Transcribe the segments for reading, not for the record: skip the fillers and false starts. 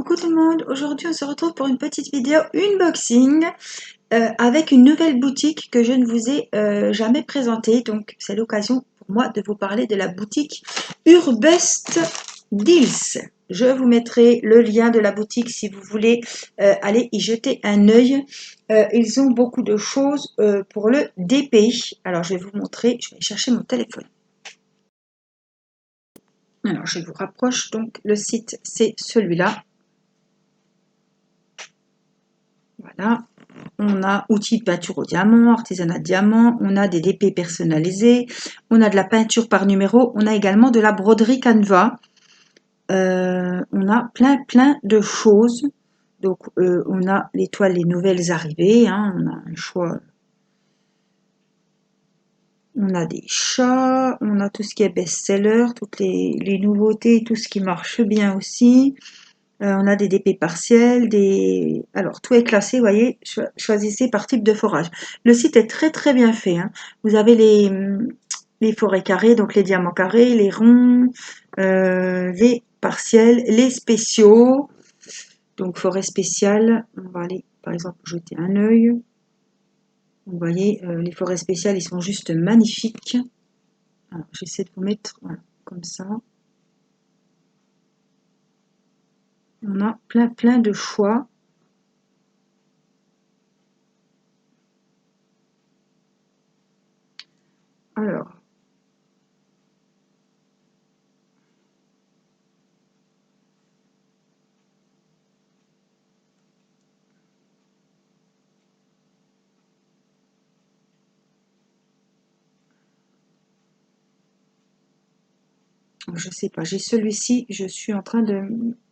Coucou tout le monde, aujourd'hui on se retrouve pour une petite vidéo unboxing avec une nouvelle boutique que je ne vous ai jamais présentée. Donc c'est l'occasion pour moi de vous parler de la boutique Urbest Deals. Je vous mettrai le lien de la boutique si vous voulez aller y jeter un œil. Ils ont beaucoup de choses pour le DP. Alors je vais vous montrer, je vais chercher mon téléphone. Alors je vous rapproche, donc le site c'est celui-là. Voilà, on a outils de peinture au diamant, artisanat de diamant, on a des DP personnalisés, on a de la peinture par numéro, on a également de la broderie Canva. On a plein de choses. Donc on a les toiles, les nouvelles arrivées, hein, on a un choix. On a des chats, on a tout ce qui est best-seller, toutes les nouveautés, tout ce qui marche bien aussi. On a des DP partiels, alors tout est classé, vous voyez, choisissez par type de forage. Le site est très bien fait, hein. Vous avez les forêts carrées, donc les diamants carrés, les ronds, les partiels, les spéciaux. Donc forêt spéciale, on va aller par exemple jeter un œil. Vous voyez, les forêts spéciales, ils sont juste magnifiques. Alors j'essaie de vous mettre voilà, comme ça. On a plein de choix. Alors, je sais pas, j'ai celui-ci, je suis en train de...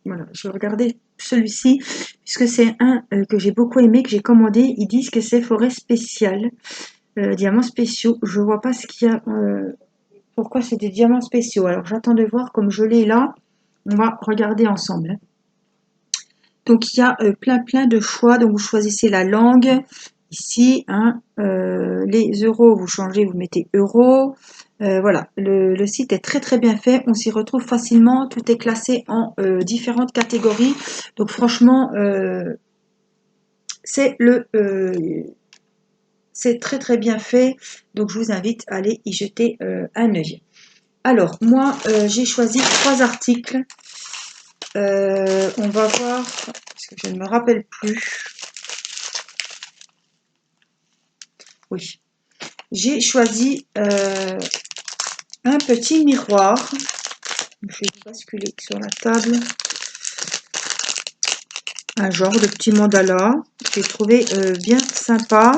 Voilà, je vais regarder celui-ci, puisque c'est un que j'ai beaucoup aimé, que j'ai commandé. Ils disent que c'est forêt spéciale, diamants spéciaux. Je vois pas ce qu'il y a, pourquoi c'est des diamants spéciaux. Alors j'attends de voir, comme je l'ai là, on va regarder ensemble. Donc il y a plein de choix, donc vous choisissez la langue, ici, hein, les euros, vous changez, vous mettez euros. Voilà, le site est très bien fait, on s'y retrouve facilement, tout est classé en différentes catégories. Donc franchement, c'est très bien fait, donc je vous invite à aller y jeter un œil. Alors, moi, j'ai choisi 3 articles. On va voir, parce que je ne me rappelle plus. Oui, j'ai choisi un petit miroir. Je vais basculer sur la table. Un genre de petit mandala. J'ai trouvé bien sympa.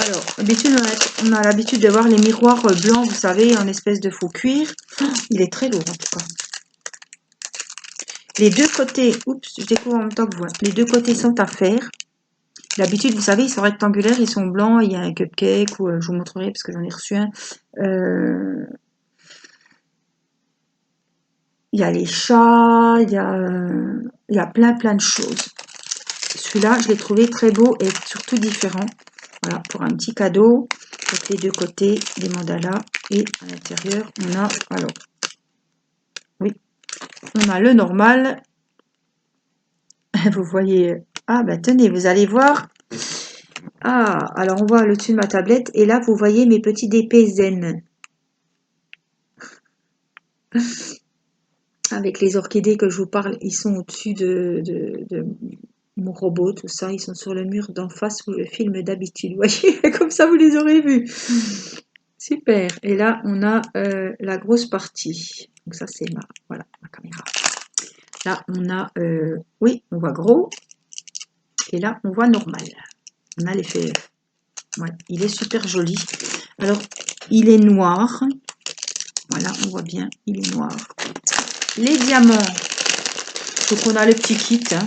Alors, d'habitude, on a l'habitude de voir les miroirs blancs, vous savez, en espèce de faux cuir. Il est très lourd en tout cas. Les deux côtés, oups, je découvre en même temps que vous. Les deux côtés sont à faire. D'habitude, vous savez, ils sont rectangulaires, ils sont blancs. Il y a un cupcake, ou je vous montrerai parce que j'en ai reçu un. Il y a les chats, il y a plein de choses. Celui-là, je l'ai trouvé très beau et surtout différent. Voilà, pour un petit cadeau. Donc les deux côtés, des mandalas. Et à l'intérieur, on a, alors, oui, on a le normal. Vous voyez, ah ben tenez, vous allez voir. Ah, alors on voit le dessus de ma tablette. Et là, vous voyez mes petits DP zen. Avec les orchidées que je vous parle, ils sont au-dessus de mon robot, tout ça. Ils sont sur le mur d'en face où je filme d'habitude. Vous voyez, comme ça, vous les aurez vus. Super. Et là, on a la grosse partie. Donc ça, c'est voilà, ma caméra. Là, on a, oui, on voit gros. Et là, on voit normal. On a l'effet. Ouais, il est super joli. Alors, il est noir. Voilà, on voit bien, il est noir. Les diamants. Donc, on a le petit kit. Hein.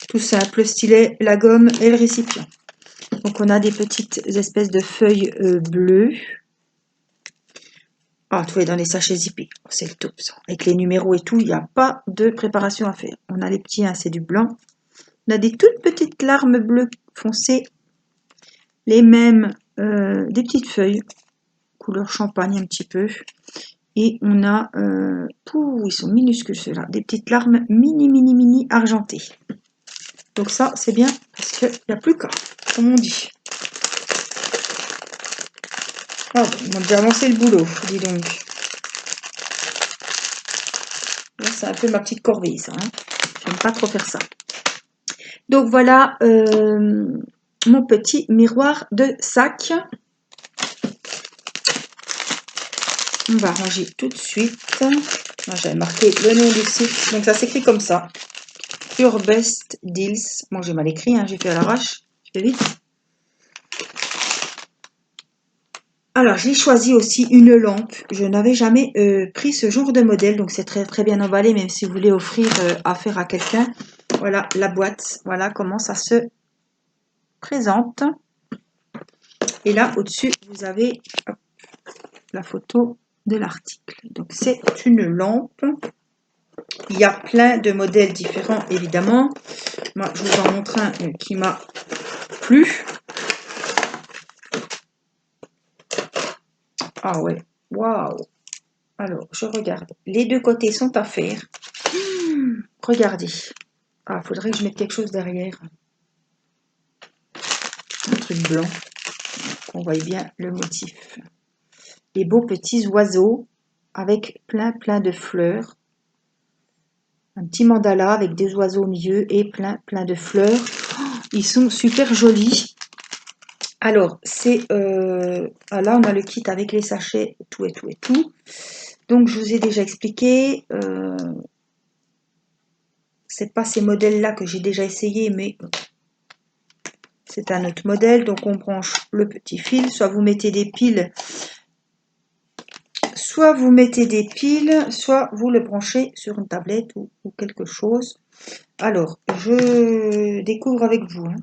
Tout simple, le stylet, la gomme et le récipient. Donc, on a des petites espèces de feuilles bleues. Ah, tout est dans les sachets zippés. C'est le top, ça. Avec les numéros et tout, il n'y a pas de préparation à faire. On a les petits, hein, c'est du blanc. On a des toutes petites larmes bleues foncées. Les mêmes, des petites feuilles, couleur champagne un petit peu. Et on a, ils sont minuscules ceux-là, des petites larmes mini argentées. Donc ça, c'est bien parce qu'il n'y a plus qu'à, comme on dit. Ah, on a déjà avancé le boulot, dis donc. Là, c'est un peu ma petite corvée, ça. Hein. J'aime pas trop faire ça. Donc voilà mon petit miroir de sac. On va ranger tout de suite. J'avais marqué le nom du site. Donc ça s'écrit comme ça. Pure Best Deals. Bon, j'ai mal écrit, hein, j'ai fait à l'arrache. Je fais vite. Alors, j'ai choisi aussi une lampe. Je n'avais jamais pris ce genre de modèle. Donc, c'est très, très bien emballé, même si vous voulez offrir à faire à quelqu'un. Voilà la boîte. Voilà comment ça se présente. Et là, au-dessus, vous avez hop, la photo de l'article. Donc, c'est une lampe. Il y a plein de modèles différents, évidemment. Moi, je vous en montre un qui m'a plu. Ah ouais, waouh! Alors, je regarde. Les deux côtés sont à faire. Regardez. Ah, faudrait que je mette quelque chose derrière. Un truc blanc. Qu'on voit bien le motif. Les beaux petits oiseaux avec plein de fleurs. Un petit mandala avec des oiseaux au milieu et plein de fleurs. Oh, ils sont super jolis. Alors, c'est... là, on a le kit avec les sachets, tout. Donc, je vous ai déjà expliqué. C'est pas ces modèles-là que j'ai déjà essayé, mais c'est un autre modèle. Donc, on branche le petit fil. Soit vous mettez des piles, soit vous le branchez sur une tablette ou quelque chose. Alors, je découvre avec vous. Hein.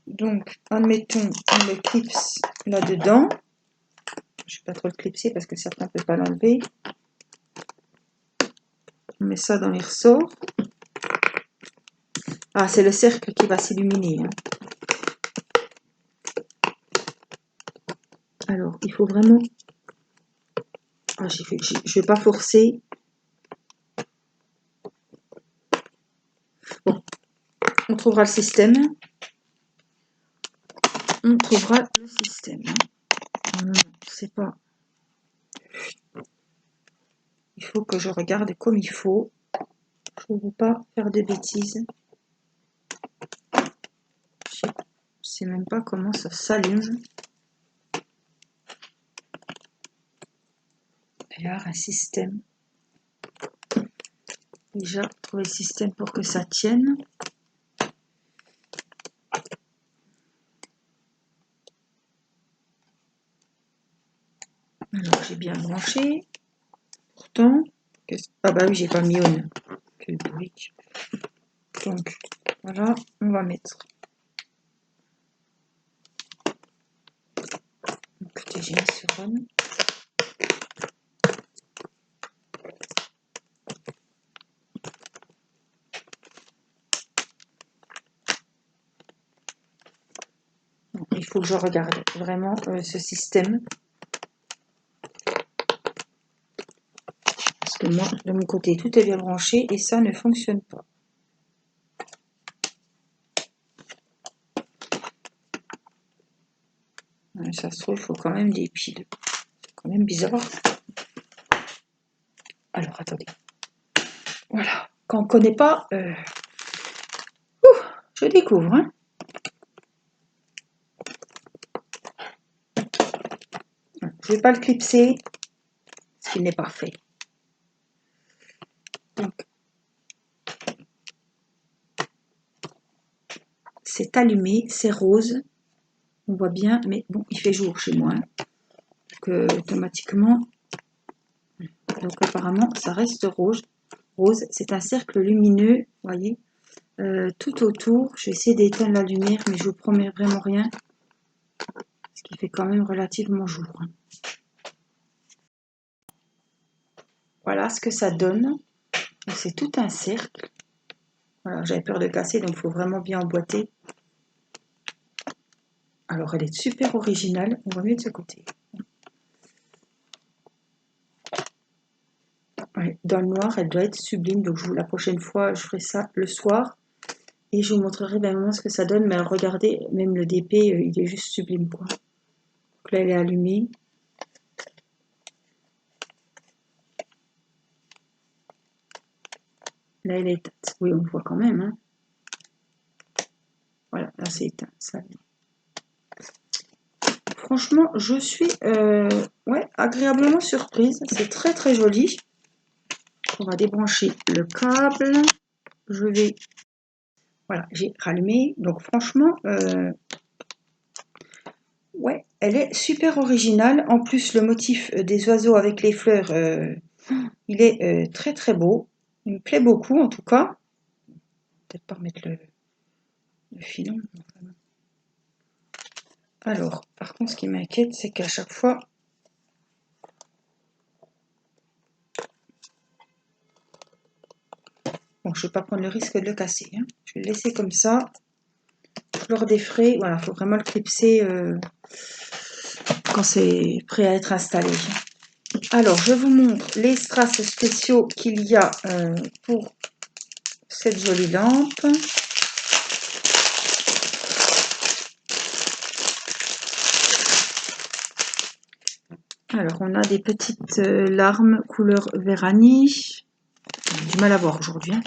Donc, admettons, on le clipse là-dedans. Je ne vais pas trop le clipser parce que certains ne peuvent pas l'enlever. On met ça dans les ressorts. Ah, c'est le cercle qui va s'illuminer. Hein. Alors, il faut vraiment... Ah, je ne vais pas forcer. Bon, on trouvera le système. C'est pas... Il faut que je regarde comme il faut. Je ne veux pas faire de bêtises. Je ne sais même pas comment ça s'allume. Il y a un système. Déjà, trouver le système pour que ça tienne. Alors, j'ai bien branché. Pourtant, ah bah oui, j'ai pas mis on. Quel brique. Donc, voilà, on va mettre. Écoutez, j'ai mis sur on. Il faut que je regarde vraiment ce système. Parce que moi, de mon côté, tout est bien branché et ça ne fonctionne pas. Ça se trouve, il faut quand même des piles. C'est quand même bizarre. Alors, attendez. Voilà. Quand on ne connaît pas, je découvre. Hein. Je ne vais pas le clipser, parce qu'il n'est pas fait. Donc, c'est allumé, c'est rose. On voit bien, mais bon, il fait jour chez moi. Hein. Donc, automatiquement, donc apparemment, ça reste rose. C'est un cercle lumineux, vous voyez, tout autour. Je vais essayer d'éteindre la lumière, mais je vous promets vraiment rien. Ce qui fait quand même relativement jour. Hein. Voilà ce que ça donne. C'est tout un cercle. Voilà, j'avais peur de casser, donc il faut vraiment bien emboîter. Alors, elle est super originale. On va mettre de ce côté. Ouais, dans le noir, elle doit être sublime. Donc la prochaine fois, je ferai ça le soir. Et je vous montrerai vraiment ce que ça donne. Mais regardez, même le DP, il est juste sublime, quoi. Donc là, elle est allumée. Là, elle est éteinte. Oui, on le voit quand même. Hein. Voilà, là, c'est éteint. Ça. Franchement, je suis ouais, agréablement surprise. C'est très, très joli. On va débrancher le câble. Je vais... Voilà, j'ai rallumé. Donc, franchement... ouais, elle est super originale. En plus, le motif des oiseaux avec les fleurs, il est très très beau. Il me plaît beaucoup en tout cas. Peut-être pas remettre le filon. Alors, par contre, ce qui m'inquiète, c'est qu'à chaque fois... Bon, je ne vais pas prendre le risque de le casser. Hein. Je vais le laisser comme ça. Fleur des frais. Voilà, il faut vraiment le clipser quand c'est prêt à être installé. Alors, je vous montre les strass spéciaux qu'il y a pour cette jolie lampe. Alors, on a des petites larmes couleur Véranie. J'ai du mal à voir aujourd'hui. Hein.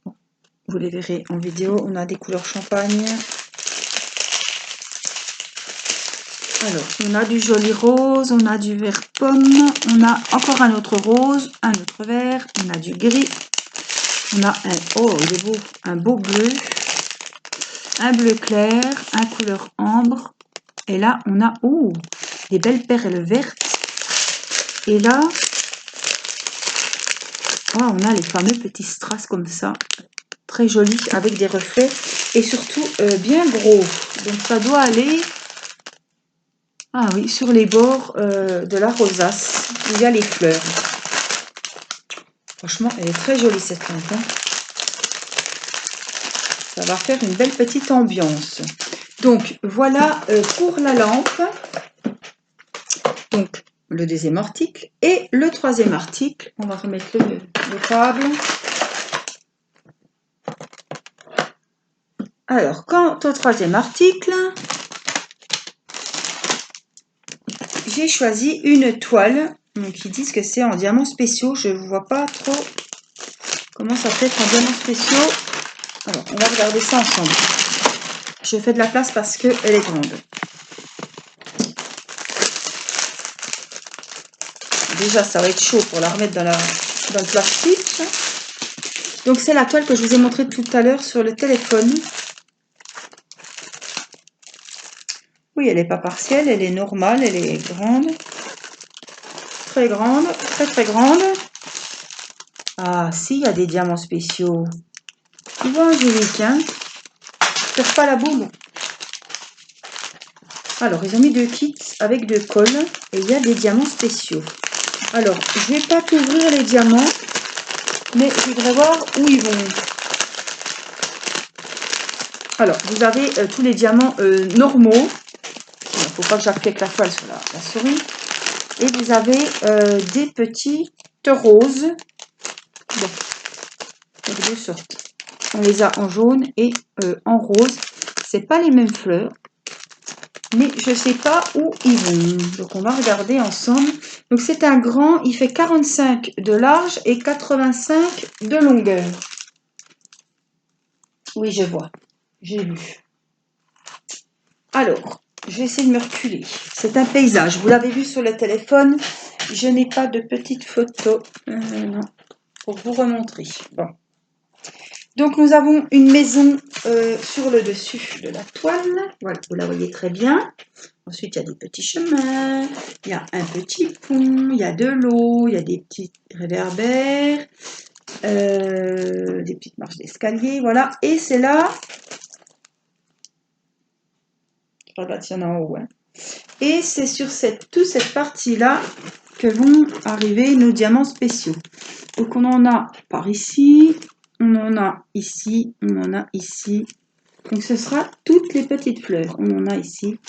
Bon, vous les verrez en vidéo. On a des couleurs champagne. Alors, on a du joli rose, on a du vert pomme, on a encore un autre rose, un autre vert, on a du gris, on a un, oh il est beau, un beau bleu, un bleu clair, un couleur ambre, et là on a, oh, des belles perles vertes, et là, oh, on a les fameux petits strass comme ça, très jolis, avec des reflets, et surtout bien gros, donc ça doit aller... Ah oui, sur les bords de la rosace, où il y a les fleurs. Franchement, elle est très jolie cette lampe. Hein. Ça va faire une belle petite ambiance. Donc, voilà pour la lampe. Donc, le deuxième article. Et le troisième article, on va remettre le câble. Alors, quant au troisième article, j'ai choisi une toile. Donc, ils disent que c'est en diamants spéciaux. Je ne vois pas trop comment ça peut être en diamants spéciaux. Alors, on va regarder ça ensemble. Je fais de la place parce qu'elle est grande. Déjà, ça va être chaud pour la remettre dans le plastique. Donc, c'est la toile que je vous ai montrée tout à l'heure sur le téléphone. Oui, elle n'est pas partielle, elle est normale, elle est grande. Très grande, très très grande. Ah, si, il y a des diamants spéciaux. Tu vois, Angélique, hein? Perds pas la boule. Alors, ils ont mis 2 kits avec 2 cols et il y a des diamants spéciaux. Alors, je ne vais pas t'ouvrir les diamants, mais je voudrais voir où ils vont. Alors, vous avez tous les diamants normaux. Il ne faut pas que j'applique la toile sur la souris. Et vous avez des petits roses. Bon, il y a de 2 sortes. On les a en jaune et en rose. C'est pas les mêmes fleurs. Mais je ne sais pas où ils vont. Donc, on va regarder ensemble. Donc, c'est un grand. Il fait 45 de large et 85 de longueur. Oui, je vois. J'ai lu. Alors, je vais essayer de me reculer. C'est un paysage. Vous l'avez vu sur le téléphone. Je n'ai pas de petites photos. Non, pour vous remontrer. Bon. Donc, nous avons une maison sur le dessus de la toile. Voilà, vous la voyez très bien. Ensuite, il y a des petits chemins, il y a un petit pont, il y a de l'eau, il y a des petits réverbères, des petites marches d'escalier, voilà. Et c'est là, je regarde s'il y en a en haut, hein. Et c'est sur toute cette partie-là que vont arriver nos diamants spéciaux. Donc, on en a par ici, on en a ici, on en a ici. Donc, ce sera toutes les petites fleurs. On en a ici.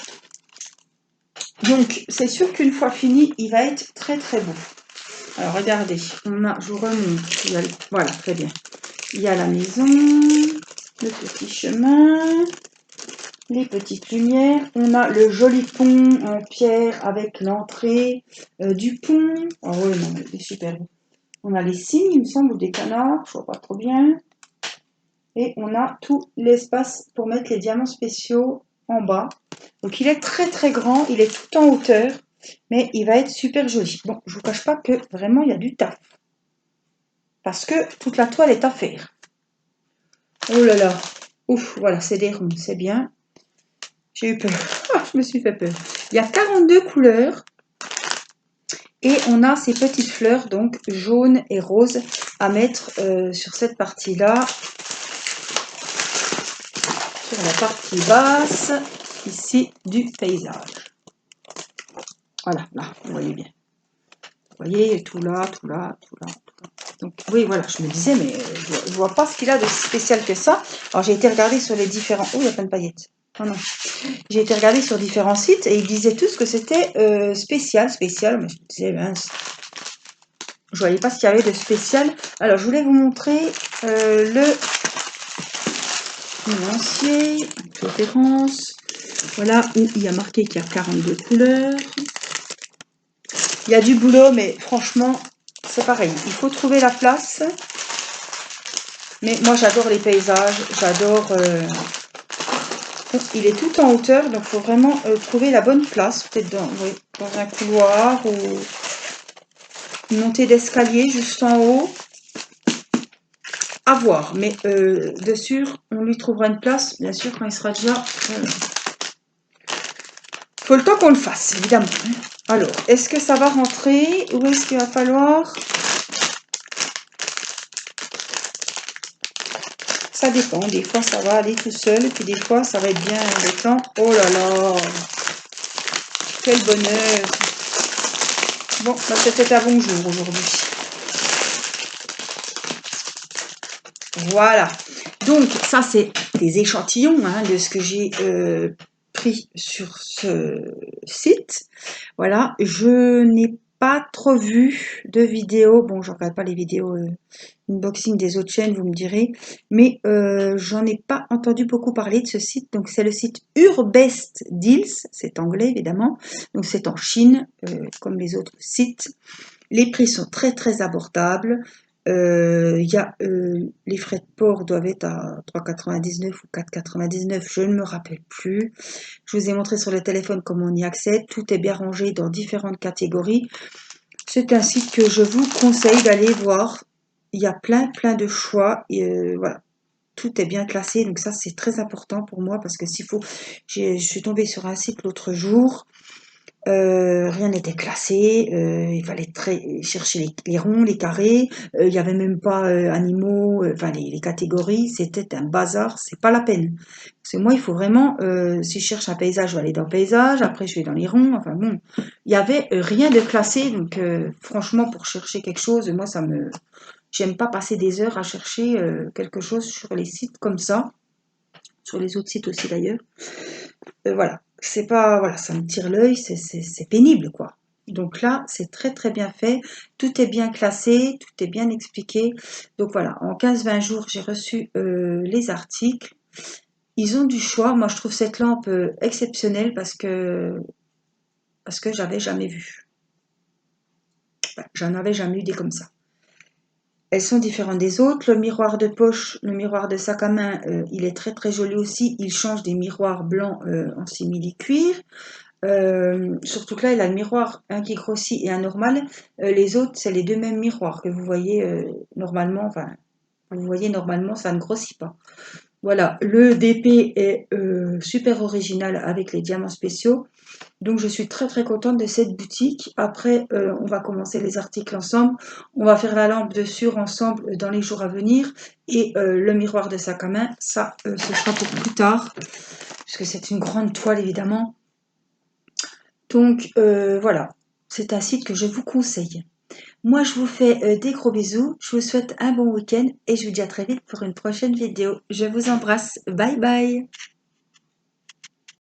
Donc, c'est sûr qu'une fois fini, il va être très très beau. Alors, regardez, je vous remonte. Voilà, très bien. Il y a la maison, le petit chemin, les petites lumières. On a le joli pont en pierre avec l'entrée du pont. Oh oui, non, il est super beau. On a les cygnes, il me semble, ou des canards, je vois pas trop bien. Et on a tout l'espace pour mettre les diamants spéciaux en bas. Donc il est très très grand, il est tout en hauteur, mais il va être super joli. Bon, je vous cache pas que vraiment il y a du taf. Parce que toute la toile est à faire. Oh là là. Ouf, voilà, c'est des ronds, c'est bien. J'ai eu peur. Je me suis fait peur. Il y a 42 couleurs. Et on a ces petites fleurs, donc jaunes et roses, à mettre sur cette partie-là. Sur la partie basse, ici, du paysage. Voilà, là, vous voyez bien. Vous voyez, tout là, tout là, tout là, tout là. Donc, oui, voilà, je me disais, mais je vois pas ce qu'il a de spécial que ça. Alors, j'ai été regarder sur les différents... Oh, il y a plein de paillettes. Oh non. J'ai été regarder sur différents sites et ils disaient tous que c'était spécial, mais je me disais, mince, je voyais pas ce qu'il y avait de spécial. Alors, je voulais vous montrer le nuancier, référence. Voilà, où il y a marqué qu'il y a 42 couleurs. Il y a du boulot, mais franchement, c'est pareil. Il faut trouver la place. Mais moi, j'adore les paysages. J'adore... Il est tout en hauteur, donc il faut vraiment trouver la bonne place. Peut-être oui, dans un couloir ou une montée d'escalier juste en haut. À voir. Mais de sûr, on lui trouvera une place, bien sûr, quand il sera déjà... faut le temps qu'on le fasse, évidemment. Alors, est-ce que ça va rentrer ou est-ce qu'il va falloir... Ça dépend, des fois ça va aller tout seul, et puis des fois ça va être bien embêtant. Oh là là, quel bonheur. Bon, bah, c'était un bon jour aujourd'hui. Voilà, donc ça c'est des échantillons de ce que j'ai pris sur ce site. Voilà, je n'ai pas trop vu de vidéos. Bon, je regarde pas les vidéos unboxing des autres chaînes, vous me direz. Mais j'en ai pas entendu beaucoup parler de ce site. Donc, c'est le site Urbest Deals. C'est anglais, évidemment. Donc, c'est en Chine, comme les autres sites. Les prix sont très, très abordables. Les frais de port doivent être à 3,99 ou 4,99, je ne me rappelle plus. Je vous ai montré sur le téléphone comment on y accède. Tout est bien rangé dans différentes catégories. C'est un site que je vous conseille d'aller voir. Il y a plein, plein de choix. Et voilà, tout est bien classé. Donc ça, c'est très important pour moi parce que s'il faut... Je suis tombée sur un site l'autre jour. Rien n'était classé. Il fallait chercher les ronds, les carrés. Il n'y avait même pas animaux, enfin les catégories. C'était un bazar. C'est pas la peine. Parce que moi, il faut vraiment, si je cherche un paysage, je vais aller dans le paysage. Après, je vais dans les ronds. Enfin bon, il y avait rien de classé. Donc franchement, pour chercher quelque chose, moi, j'aime pas passer des heures à chercher quelque chose sur les sites comme ça. Sur les autres sites aussi d'ailleurs. Voilà, c'est pas, voilà, ça me tire l'œil, c'est pénible quoi. Donc là, c'est très très bien fait, tout est bien classé, tout est bien expliqué. Donc voilà, en 15-20 jours, j'ai reçu les articles. Ils ont du choix. Moi, je trouve cette lampe exceptionnelle parce que j'avais jamais vu. Enfin, j'en avais jamais eu des comme ça. Elles sont différentes des autres. Le miroir de poche, le miroir de sac à main, il est très très joli aussi. Il change des miroirs blancs en simili-cuir. Surtout que là, il a le miroir, un qui grossit et un normal. Les autres, c'est les deux mêmes miroirs que vous voyez normalement. Enfin, vous voyez normalement, ça ne grossit pas. Voilà, le DP est super original avec les diamants spéciaux. Donc, je suis très très contente de cette boutique. Après, on va commencer les articles ensemble. On va faire la lampe de sur ensemble dans les jours à venir. Et le miroir de sac à main, ça, ce sera pour plus tard. Puisque c'est une grande toile, évidemment. Donc voilà, c'est un site que je vous conseille. Moi, je vous fais des gros bisous, je vous souhaite un bon week-end et je vous dis à très vite pour une prochaine vidéo. Je vous embrasse, bye bye.